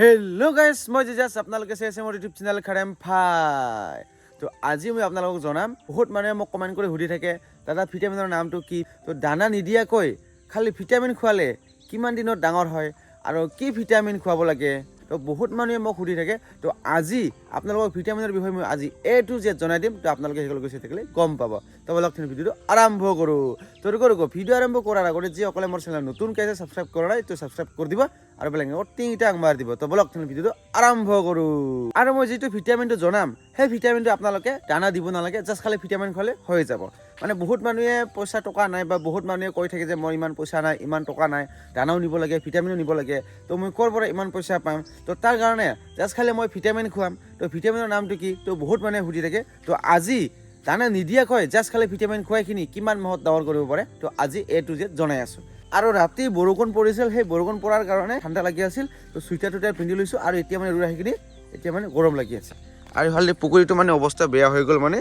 Hello' guys, মই Jesus আপোনালোকে চাই আছে মোৰ ইউটিউব চেনেল খাৰেম ফাই। তো আজি মই আপোনালোকক জনাম, বহুত মানুহে মোক কমেণ্ট কৰি সুধি থাকে দাদা ভিটামিনৰ নামটো কি। তো দানা নিদিয়াকৈ খালি ভিটামিন খোৱালে কিমান দিনত ডাঙৰ হয় আৰু কি ভিটামিন খুৱাব লাগে, তো বহুত মানুহে মোক সুধি থাকে। তো আজি আপোনালোকক ভিটামিনৰ বিষয়ে মই আজি A to Z জনাই দিম। তো আপোনালোকে সেইগুলো চাই থাকিলে গম পাব। তো বলক ভিডিঅ'টো আৰম্ভ কৰোঁ। তো ভিডিঅ' আৰম্ভ কৰাৰ আগতে যিসকলে মোৰ চেনেল নতুনকৈ আছে ছাবস্ক্ৰাইব কৰা নাই, তো ছাবস্ক্ৰাইব কৰি দিব আৰু বেলেগ টিংটা মাৰ দিব। তো বলক ভিডিঅ'টো আৰম্ভ কৰোঁ। আৰু মই যিটো ভিটামিনটো জনাম, সেই ভিটামিনটো আপোনালোকে দানা দিব নালাগে, জাষ্ট খালি ভিটামিন খোৱালে হৈ যাব। মানে বহুত মানুহে পইচা টকা নাই বা বহুত মানুহে কৈ থাকে যে মই ইমান পইচা নাই, ইমান টকা নাই, দানাও নিব লাগে, ভিটামিনো নিব লাগে, তো মই ক'ৰ পৰা ইমান পইচা পাম। তো তাৰ কাৰণে জাষ্ট খালি মই ভিটামিন খুৱাম। তো ভিটামিনৰ নামটো কি, তো বহুত মানুহে সুধি থাকে। তো আজি দানা নিদিয়াকৈ জাষ্ট খালি ভিটামিন খুৱাইখিনি কিমান মাহত ডাঙৰ কৰিব পাৰে, তো আজি A to Z জনাই আছোঁ। আৰু ৰাতি বৰষুণ পৰিছিল, সেই বৰষুণ পৰাৰ কাৰণে ঠাণ্ডা লাগি আছিল। তো চুইটাৰ টুইটাৰ পিন্ধি লৈছোঁ আৰু এতিয়া মানে ৰ'দ আহি কিনি এতিয়া মানে গৰম লাগি আছে। আৰু ইফালে পুখুৰীটো মানে অৱস্থা বেয়া হৈ গ'ল। মানে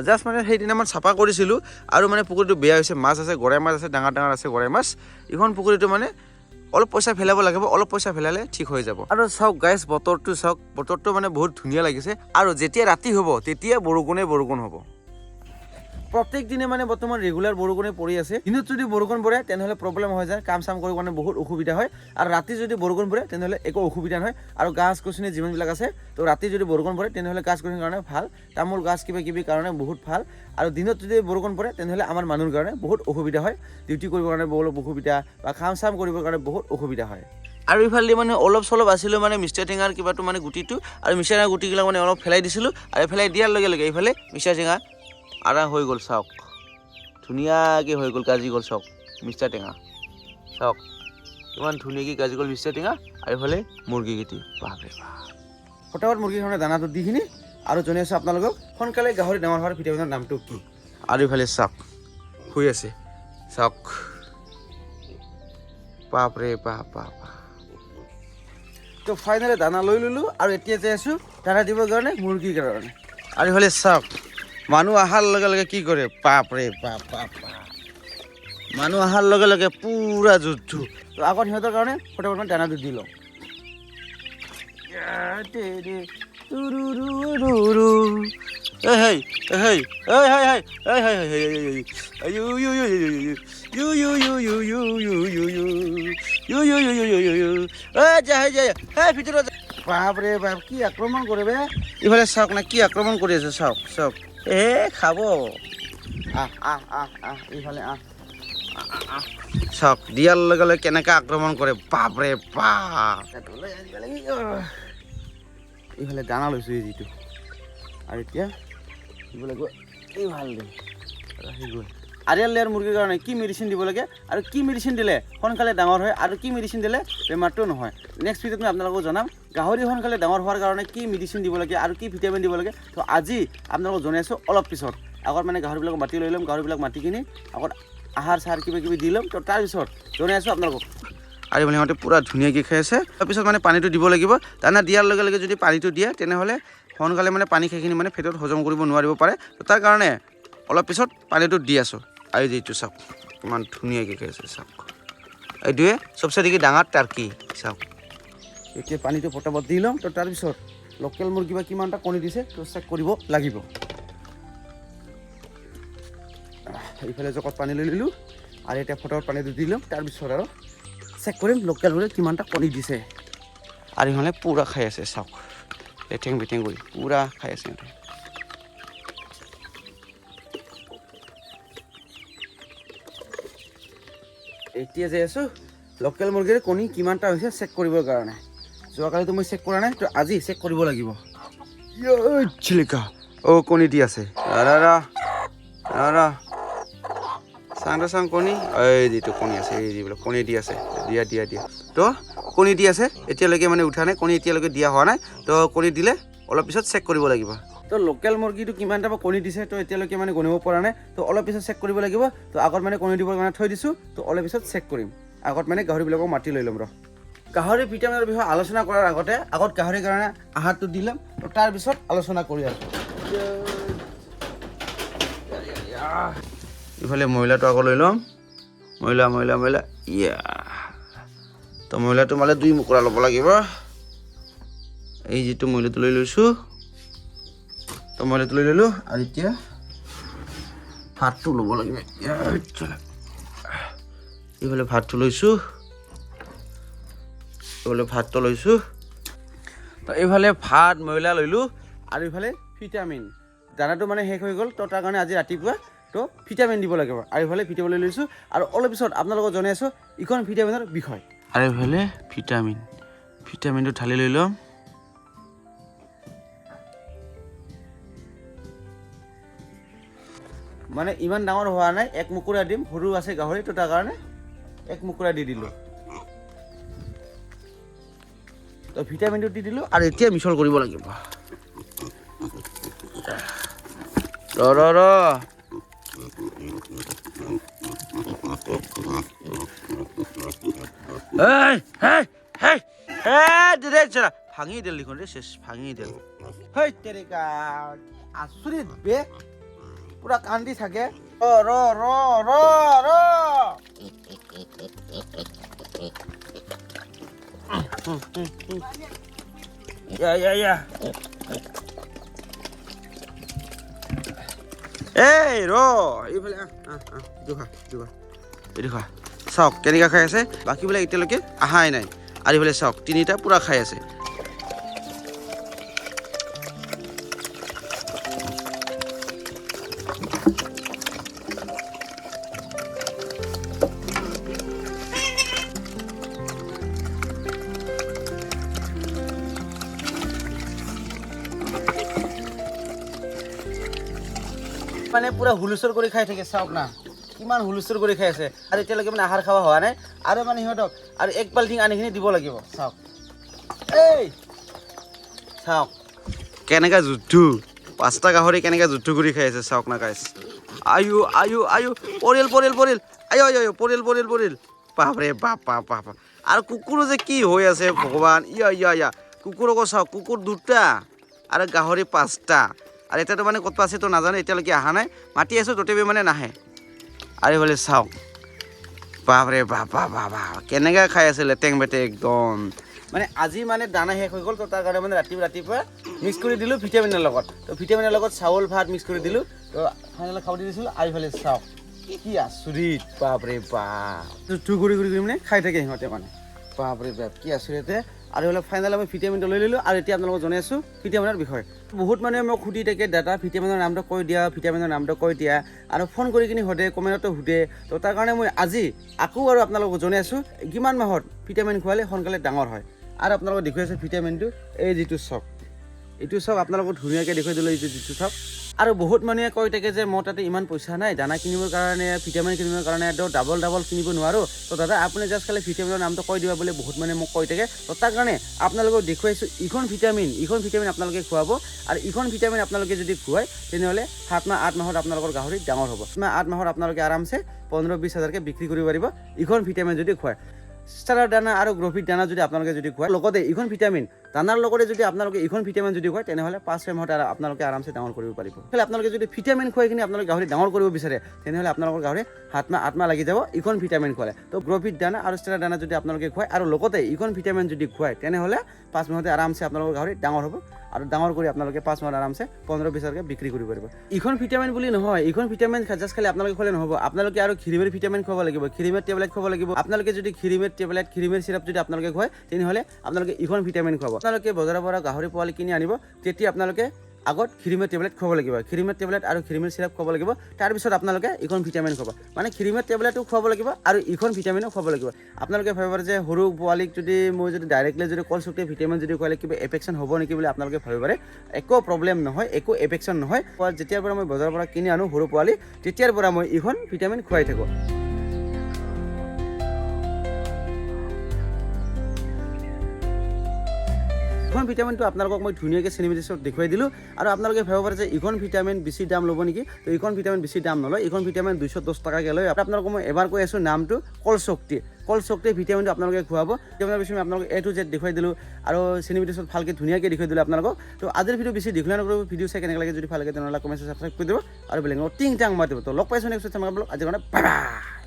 জাষ্ট মানে সেইদিনা মই চাফা কৰিছিলোঁ আৰু মানে পুখুৰীটো বেয়া হৈছে। মাছ আছে, গৰৈ মাছ আছে, ডাঙৰ ডাঙৰ আছে গৰৈ মাছ। এইখন পুখুৰীটো মানে অলপ পইচা ফেলাব লাগিব, অলপ পইচা ফেলালে ঠিক হৈ যাব। আৰু চাওক গাইজ, বতৰটো চাওক, বতৰটো মানে বহুত ধুনীয়া লাগিছে। আৰু যেতিয়া ৰাতি হ'ব তেতিয়া বৰষুণ হ'ব। প্ৰত্যেক দিনে মানে বৰ্তমান ৰেগুলাৰ বৰষুণে পৰি আছে। দিনত যদি বৰষুণ পৰে তেনেহ'লে প্ৰব্লেম হৈ যায়, কাম চাম কৰিব কাৰণে বহুত অসুবিধা হয়। আৰু ৰাতি যদি বৰষুণ পৰে তেনেহ'লে একো অসুবিধা নহয়। আৰু গাছ গছনি যিমানবিলাক আছে, তো ৰাতি যদি বৰষুণ পৰে তেনেহ'লে গাছ গছনিৰ কাৰণে ভাল, তামোল গাছ কিবা কিবি কাৰণে বহুত ভাল। আৰু দিনত যদি বৰষুণ পৰে তেনেহ'লে আমাৰ মানুহৰ কাৰণে বহুত অসুবিধা হয়, ডিউটি কৰিবৰ কাৰণে বহুত অসুবিধা বা কাম চাম কৰিবৰ কাৰণে বহুত অসুবিধা হয়। আৰু ইফালে মানে অলপ চলপ আছিলোঁ মানে মিষ্টাৰ টেঙাৰ কিবাটো মানে গুটিটো, আৰু মিষ্টাৰ টেঙাৰ গুটিবিলাক মানে অলপ ফেলাই দিছিলোঁ। আৰু ফেলাই দিয়াৰ লগে লগে এইফালে মিষ্টাৰ টেঙা আদা হৈ গ'ল। চাওক ধুনীয়াকৈ হৈ গ'ল, গাজি গ'ল। চাওক মিষ্টাৰ টেঙা, চাওক ইমান ধুনীয়াকৈ গাজি গ'ল মিষ্টাৰ টেঙা। আৰু এইফালে মুৰ্গীকেইটি বাপৰে বাপ। ফটাফট মুৰ্গীখনে দানাটো দিখিনি আৰু জনাই আছোঁ আপোনালোকক সোনকালে গাহৰি ডাঙৰ হোৱাৰ ভিটামিনৰ নামটো কি। আৰু এইফালে চাওক শুই আছে, চাওক বাপৰে বাপ বাপ। তো ফাইনেলি দানা লৈ ল'লোঁ আৰু এতিয়া যাই আছোঁ দানা দিবৰ কাৰণে মুৰ্গীৰ কাৰণে। আৰু এইফালে চাওক মানুহ অহাৰ লগে লগে কি কৰে, বাপৰে বাপ বাপ বাপ। মানুহ অহাৰ লগে লগে পুৰা যুদ্ধ। তো আগত সিহঁতৰ কাৰণে ফটাফট দানাটো দি লওঁ। বাপৰে বাপ কি আক্ৰমণ কৰে বে। ইফালে চাওক না কি আক্ৰমণ কৰি আছে, চাওক চাওক। খাব এইফালে চাওক, দিয়াৰ লগে লগে কেনেকৈ আক্ৰমণ কৰে, বাপৰে বাপ। এইফালে দানা লৈছোঁ এই যিটো, আৰু এতিয়া দিব লাগিব এই ভাল দে গ'ল। আৰিয়াল লেয়াৰ মুৰ্গীৰ কাৰণে কি মেডিচিন দিব লাগে আৰু কি মেডিচিন দিলে সোনকালে ডাঙৰ হয় আৰু কি মেডিচিন দিলে বেমাৰটো নহয়, নেক্সট ভিডিঅ'ত মই আপোনালোকক জনাম। গাহৰি সোনকালে ডাঙৰ হোৱাৰ কাৰণে কি মেডিচিন দিব লাগে আৰু কি ভিটামিন দিব লাগে, তো আজি আপোনালোকক জনাই আছোঁ অলপ পিছত। আগত মানে গাহৰিবিলাক মাতি লৈ ল'ম, গাহৰিবিলাক মাতি কিনি আগত আহাৰ চাহাৰ কিবা কিবি দি ল'ম, তো তাৰপিছত জনাই আছোঁ আপোনালোকক। আৰু মানে সিহঁতে পূৰা ধুনীয়াকৈ খাই আছে। তাৰপিছত মানে পানীটো দিব লাগিব। দানা দিয়াৰ লগে লগে যদি পানীটো দিয়ে তেনেহ'লে সোনকালে মানে পানী খাইখিনি মানে পেটত হজম কৰিব নোৱাৰিব পাৰে। তো তাৰ কাৰণে অলপ পিছত পানীটো দি আছোঁ। আৰু যিটো চাওক ইমান ধুনীয়াকৈ খাই আছে, চাওক এইটোৱে চবচে দেখি ডাঙৰ টাৰ্কি। চাওক এতিয়া পানীটো পটাপট দি ল'ম, তো তাৰপিছত লোকেল মুৰ্গী বা কিমানটা কণী দিছে তো চেক কৰিব লাগিব। এইফালে জগত পানী লৈ ল'লোঁ আৰু এতিয়া ফটাফট পানীটো দি ল'ম, তাৰপিছত আৰু চেক কৰিম লোকেল মুৰ্গী কিমানটা কণী দিছে। আৰু ইহঁতে পূৰা খাই আছে, চাওক লেঠেং বেঠেং কৰি পূৰা খাই আছে সিহঁতে। এতিয়া যাই আছোঁ লোকেল মুৰ্গীৰ কণী কিমানটা হৈছে চেক কৰিবৰ কাৰণে। যোৱাকালিতো মই চেক কৰা নাই, তো আজি চেক কৰিব লাগিব। চিলিকা কণী দি আছে, চাং কণী, এই যিটো কণী আছে, এই যিবিলাক কণী দি আছে, দিয়া তো কণী দি আছে। এতিয়ালৈকে মানে উঠা নাই, কণী এতিয়ালৈকে দিয়া হোৱা নাই। তো কণী দিলে অলপ পিছত চেক কৰিব লাগিব। তো লোকেল মুৰ্গীটো কিমানটা কণী দিছে তো এতিয়ালৈকে মানে গণিব পৰা নাই, তো অলপ পিছত চেক কৰিব লাগিব। তো আগত মানে কণী দিবৰ কাৰণে থৈ দিছোঁ, তো অলপ পিছত চেক কৰিম। আগত মানে গাহৰিবিলাকক মাতি লৈ ল'ম। গাহৰি ভিটামিনৰ বিষয়ে আলোচনা কৰাৰ আগত গাহৰিৰ কাৰণে আহাৰটো দি ল'ম, তো তাৰপিছত আলোচনা কৰি আছোঁ। ইফালে মহিলাটো আকৌ লৈ ল'ম, মহিলা তো মহিলাটো মানে 2 মুকুৰা ল'ব লাগিব। এই যিটো মইলাটো লৈ লৈছোঁ তো মইলাটো লৈ ল'লোঁ আৰু এতিয়া ভাতটো ল'ব লাগিব এইফালে ভাতটো লৈছোঁ এইফালে ভাতটো লৈছোঁ তো এইফালে ভাত মইলা ল'লোঁ আৰু এইফালে ভিটামিন দানাটো মানে শেষ হৈ গ'ল তো তাৰ কাৰণে আজি ৰাতিপুৱা তো ভিটামিন দিব লাগিব আৰু এইফালে ভিটামিন লৈ লৈছোঁ আৰু অলপ পিছত আপোনালোকক জনাই আছোঁ ইখন ভিটামিনৰ বিষয় আৰু এইফালে ভিটামিনটো ঢালি লৈ ল'ম মানে ইমান ডাঙৰ হোৱা নাই এক মুকুৰা দিম সৰু আছে গাহৰি তো তাৰ কাৰণে এক মুকুৰা দি দিলোঁ তো ভিটামিনটো দি দিলোঁ আৰু এতিয়া মিছল কৰিব লাগিব ভাঙি দিল দেখোন ৰে শেষ ভাঙি দিল হেই তেৰিকা আচৰিত বে পুৰা কান্দি থাকে ৰ ৰ ৰ ৰ ইয়া এই ৰ এইফালে এইটো খা চাওক কেনেকৈ খাই আছে বাকীবিলাক এতিয়ালৈকে অহাই নাই আৰু এইফালে চাওক তিনিটা পূৰা খাই আছে মানে পুৰা হুলস্থুল কৰি খাই থাকে চাওক না কিমান হুলস্থুল কৰি খাই আছে আৰু এতিয়ালৈকে মানে আহাৰ খাৱা হোৱা নাই আৰু মানে সিহঁতক আৰু এক বাল্টিং আনিখিনি দিব লাগিব চাওক এই চাওক কেনেকৈ জুঠু 5টা গাহৰি কেনেকৈ জুঠু কৰি খাই আছে চাওক না গাইছ আয়ু পৰিল বাপৰে বাপ আৰু কুকুৰো যে কি হৈ আছে ভগৱান ইয়া কুকুৰকো চাওক কুকুৰ 2টা আৰু গাহৰি 5টা আৰু এতিয়াতো মানে ক'ত আছে তো নাজানে এতিয়ালৈকে অহা নাই মাতি আছোঁ তথাপি মানে নাহে আৰু এইফালে চাওক বাপৰে বাপ কেনেকৈ খাই আছে লেটেং বেটেং একদম মানে আজি মানে দানা শেষ হৈ গ'ল তো তাৰ কাৰণে মানে ৰাতিপুৱা মিক্স কৰি দিলোঁ ভিটামিনৰ লগত তো ভিটামিনৰ লগত চাউল ভাত মিক্স কৰি দিলোঁ তো ফাইনেলি খাব দি দিছিলোঁ আৰু এইফালে চাওক কি আচৰিত বাপৰে বাপ টু কৰি মানে খাই থাকে সিহঁতে মানে বাপৰে বাপ কি আচৰিতে আৰু এইফালে ফাইনেল আমি ভিটামিনটো লৈ ল'লোঁ আৰু এতিয়া আপোনালোকক জনাই আছোঁ ভিটামিনৰ বিষয়ে বহুত মানুহে মোক সুধি থাকে দাদা ভিটামিনৰ নামটো কৈ দিয়া আৰু ফোন কৰি কিনি সোধে কমেণ্টতো সোধে তো তাৰ কাৰণে মই আজি আকৌ আৰু আপোনালোকক জনাই আছোঁ কিমান মাহত ভিটামিন খোৱালে সোনকালে ডাঙৰ হয় আৰু আপোনালোকক দেখুৱাই আছোঁ ভিটামিনটো এই যিটো চক এইটো চক আপোনালোকক ধুনীয়াকৈ দেখুৱাই দিলোঁ এইটো যিটো চক আৰু বহুত মানুহে কৈ থাকে যে মোৰ তাতে ইমান পইচা নাই দানা কিনিবৰ কাৰণে ভিটামিন কিনিবৰ কাৰণে ডাবল কিনিব নোৱাৰোঁ তো দাদা আপুনি জাষ্ট খালি ভিটামিনৰ নামটো কৈ দিবা বুলি বহুত মানুহে মোক কৈ থাকে তো তাৰ কাৰণে আপোনালোকক দেখুৱাইছোঁ ইখন ভিটামিন আপোনালোকে খুৱাব আৰু ইখন ভিটামিন আপোনালোকে যদি খুৱায় তেনেহ'লে 7 মাহ 8 মাহত আপোনালোকৰ গাহৰি ডাঙৰ হ'ব 8 মাহত আপোনালোকে আৰামছে 15-20 হাজাৰকৈ বিক্ৰী কৰিব পাৰিব ইখন ভিটামিন যদি খুৱায় ষ্টাৰৰ দানা আৰু গ্ৰ'ফিট দানা যদি আপোনালোকে যদি খুৱায় লগতে ইখন ভিটামিন দানাৰ লগতে যদি আপোনালোকে ইখন ভিটামিন যদি খুৱায় তেনেহ'লে 5-6 মাহত আপোনালোকে আৰামছে ডাঙৰ কৰিব পাৰিব খালি আপোনালোকে যদি ভিটামিন খুৱাই কিনি আপোনালোকে গাহৰি ডাঙৰ কৰিব বিচাৰে তেনেহ'লে আপোনালোকৰ গাহৰি 7 মাহ 8 মাহ লাগি যাব ইখন ভিটামিন খুৱালে তো গ্ৰ'ফিট দানা আৰু ষ্টাৰৰ দানা যদি আপোনালোকে খুৱায় আৰু লগতে ইখন ভিটামিন যদি খুৱায় তেনেহ'লে 5 মাহতে আৰামছে আপোনালোকৰ গাহৰি ডাঙৰ হ'ব আৰু ডাঙৰ কৰি আপোনালোকে 5 মাহত আৰামছে 15-20 হাজাৰকৈ বিক্ৰী কৰিব পাৰিব ইখন ভিটামিন বুলি নহয় ইখন ভিটামিন জাষ্ট খালি আপোনালোকে খুৱালে নহ'ব আপোনালোকে আৰু খিৰিমেৰ ভিটামিন খুৱাব লাগিব খিৰিমেৰ টেবলেট খুৱাব লাগিব আপোনালোকে যদি খিৰিমেৰ চিৰাপ যদি আপোনালোকে খুৱায় তেনেহ'লে আপোনালোকে ইখন ভিটামিন খুৱাব আপোনালোকে বজাৰৰ পৰা গাহৰি পোৱালি কিনি আনিব তেতিয়া আপোনালোকে আগত খিৰিমেৰ টেবলেট খুৱাব লাগিব খিৰিমেৰ টেবলেট আৰু খিৰিমেৰ চিৰাপ খুৱাব লাগিব তাৰপিছত আপোনালোকে ইখন ভিটামিন খুৱাব মানে খিৰিমেৰ টেবলেটো খুৱাব লাগিব আৰু ইখন ভিটামিনো খুৱাব লাগিব আপোনালোকে ভাবিব যে সৰু পোৱালিক যদি মই যদি ডাইৰেক্টলি যদি কল চুক্তি ভিটামিন যদি খুৱালে কিবা এফেকশ্যন হ'ব নেকি বুলি আপোনালোকে ভাবিব পাৰে একো প্ৰব্লেম নহয় একো এফেকশ্যন নহয় যেতিয়াৰ পৰা মই বজাৰৰ পৰা কিনি আনো সৰু পোৱালি তেতিয়াৰ পৰা মই ইখন ভিটামিন খুৱাই থাকোঁ ইখন ভিটামিনটো আপোনালোকক মই ধুনীয়াকৈ চিনেমেটিক্সত দেখুৱাই দিলোঁ আৰু আপোনালোকে ভাবিব পাৰে যে ইখন ভিটামিন বেছি দাম ল'ব নেকি তো ইখন ভিটামিন বেছি দাম নলয় ইখন ভিটামিন 210 টকাকৈ লয় আপোনালোকক মই এবাৰ কৈ আছোঁ নামটো কল শক্তি ভিটামিনটো আপোনালোকে খুৱাব ভিটামিনৰ বিষয়ে আপোনালোকে A to Z দেখুৱাই দিলোঁ আৰু চিনেমেটিক্সত ভালকৈ ধুনীয়াকৈ দেখুৱাই দিলোঁ আপোনালোকক তো আজিৰ ভিডিঅ' বেছি দীঘলীয়া নকৰিব ভিডিঅ' চাই কেনেকৈ লাগে যদি ভাল লাগে তেনেহ'লে কমেণ্ট ছাবস্ক্ৰাইব কৰি দিব আৰু বেলেগ টিং টাং মাতিব তো লগ পাইছোঁ নেক্সট টাইম আজি কাৰণে বাই বাই